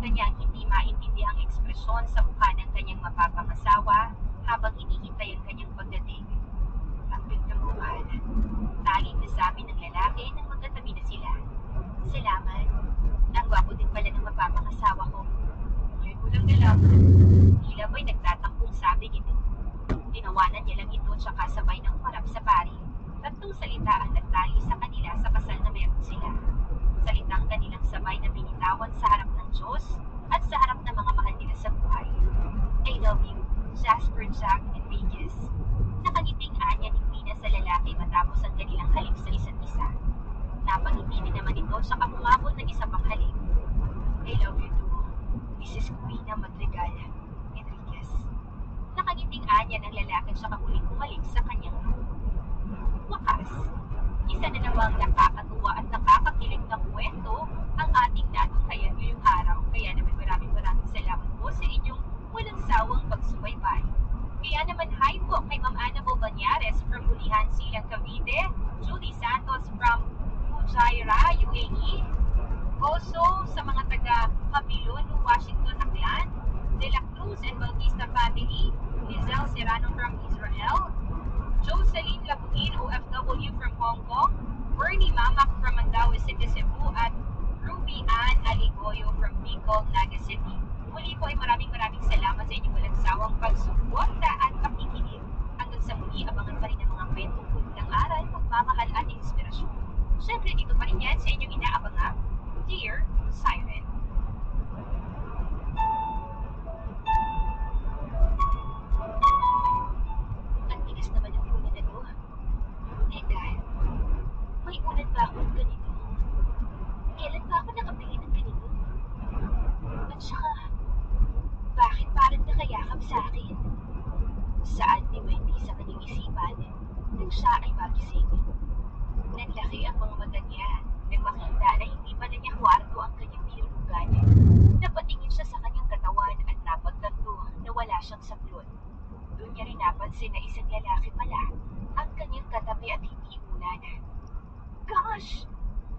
kanyang hindi maintindiang ekspresyon sa mukha ng kanyang mapapangasawa habang hinihintay ang kanyang pagdating. Ang ganda mo, Ann. Tanging nasabi ng lalaki nang magkatabi na sila. Salamat. Ang gwapo din pala ng mapapangasawa ko. Ngayon mo lang nalaman. Tila ba'y nagtatakbong sabi nito. Tinawanan niya lang ito tsaka sabay ng humarap sa pari. Tatlong salita ang nagtali sa kanila sa kasal na meron sila. Salitang kanilang sabay na binitawan sa harap ng Diyos at sa harap ng mga mahal nila sa buhay. I love you, Jasper, Jack, and Vegas. Nakangiting anya ni Quina sa lalaki matapos ang kanilang halik sa isa't isa. Napangiti din naman ito sa kamungabot ng isa pang halik. I love you too, Mrs. Quina Madrigal, Enriquez. Nakangiting anya ng lalaki sa kamuling bumalik sa kanyang room. Wakas, isa na namang nakakatuwa at nakakakilig na kwento ang ating natunghayan ngayong araw. Kaya naman maraming salamat po sa inyong walang sawang pagsubaybay. Kaya naman hi po kay Ma'am Annabel Banyares from Bulihan Silang, Cavite, Judy Santos from Fujairah, UAE. Also sa mga taga Mabilon, Washington, Aklan, De La Cruz and Bautista family, Lizelle Serrano from Israel, Jocelyn Labuhin, OFW from Hong Kong, Bernie Mamak from Mandaue City, Cebu, at Ruby Ann Aligoyo from Bicol, Naga City. Muli po ay maraming salamat sa inyong walang sawang pagsuporta at pakikinig. Hanggang sa muli, abangan pa rin ang mga kwentong ng aral, pagmamahal at inspirasyon. Siyempre, dito pa rin yan sa inyong inaabangang Dear Siren. Ang tigas naman ang unan na to. Teka, may unan ba akong ganito? Kailan ba ako nakabili ng ganito? At saka, bakit parang nakayakap sa akin? Saan ni Wendy sa kanyang isipan nang siya ay magising? Nanlaki ang mga mata niya nang makita na hindi pa na niya kwarto ang kanyang nilulugan. Napatingin siya sa kanyang katawan at napagtanto na wala siyang saklot. Doon niya rin napansin na isang lalaki pala ang kanyang katabi at hindi unan. Gosh!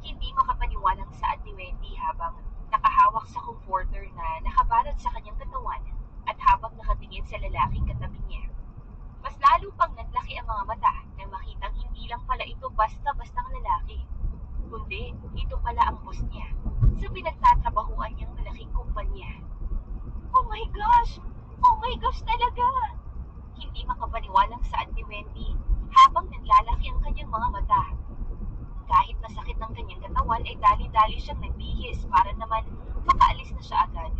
Hindi makapaniwalang saad ni Wendy habang nakahawak sa comforter na nakabalot sa kanyang katawan at habang nakatingin sa lalaking katabi niya. Mas lalo pang nanlaki ang mga mata nang makitang hindi lang pala ito basta-bastang lalaki, kundi ito pala ang boss niya sa pinagtatrabahuan niyang malaking kumpanya. Oh my gosh! Oh my gosh talaga! Hindi makapaniwalang saad ni Wendy habang nanlalaki ang kanyang mga mata. Kahit masakit ng kanyang katawan ay dali-dali siyang nagbihis para naman makaalis na siya agad.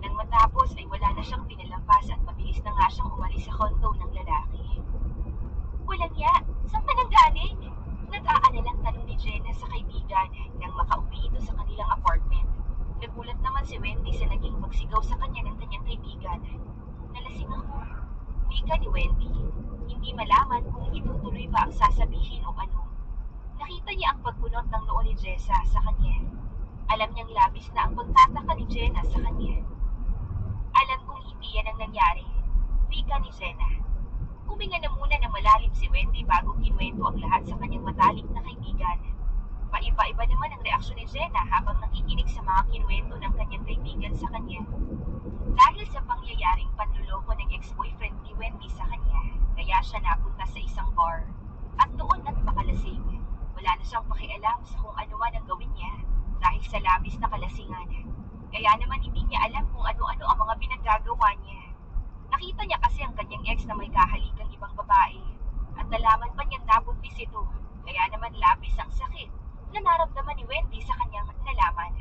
Nang matapos ay wala na siyang pinalampas at mabilis na nga siyang umalis sa kondo ng lalaki. Walang ya, saan ka nang galing? Nag-aalalang tanong ni Jenna sa kaibigan nang makauwi ito sa kanilang apartment. Nagulat naman si Wendy sa naging pagsigaw sa kanya ng kanyang kaibigan. Nalasing ako. Wika ni Wendy, hindi malaman kung itutuloy ba ang sasabihin o ano. Nakita niya ang pagbunot ng noo ni Jessa sa kanya. Alam niyang labis na ang pagtataka ni Jenna sa kanya. Alam kong hindi yan ang nangyari, wika ni Jenna. Huminga na muna ng malalim si Wendy bago kinuwento ang lahat sa kanyang matalik na kaibigan. Paiba-iba naman ang reaksyon ni Jenna habang nakikinig sa mga kinuwento ng kanyang kaibigan sa kanya. Dahil sa pangyayaring panluloko ng ex-boyfriend ni Wendy sa kanya, kaya siya napunta sa isang bar. At doon nagpakalasing. Wala na siyang pakialam sa kung ano man ang gawin niya dahil sa labis na kalasingan. Kaya naman hindi niya alam kung ano-ano ang mga pinaggagawa niya. Nakita niya kasi ang kanyang ex na may kahalikang ibang babae at nalaman pa niyang nabuntis ito. Kaya naman labis ang sakit na naramdaman ni Wendy sa kanyang nalaman.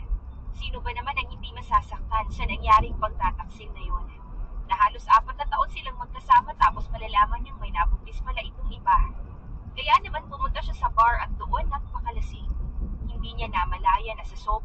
Sino ba naman ang hindi masasaktan sa nangyaring pagtataksil na yun? Na halos 4 na taon silang magkasama tapos malalaman niyang may nabuntis pala itong iba. Kaya naman pumunta siya sa bar at doon nagpakalasing. Hindi niya namalaya na sa sobrang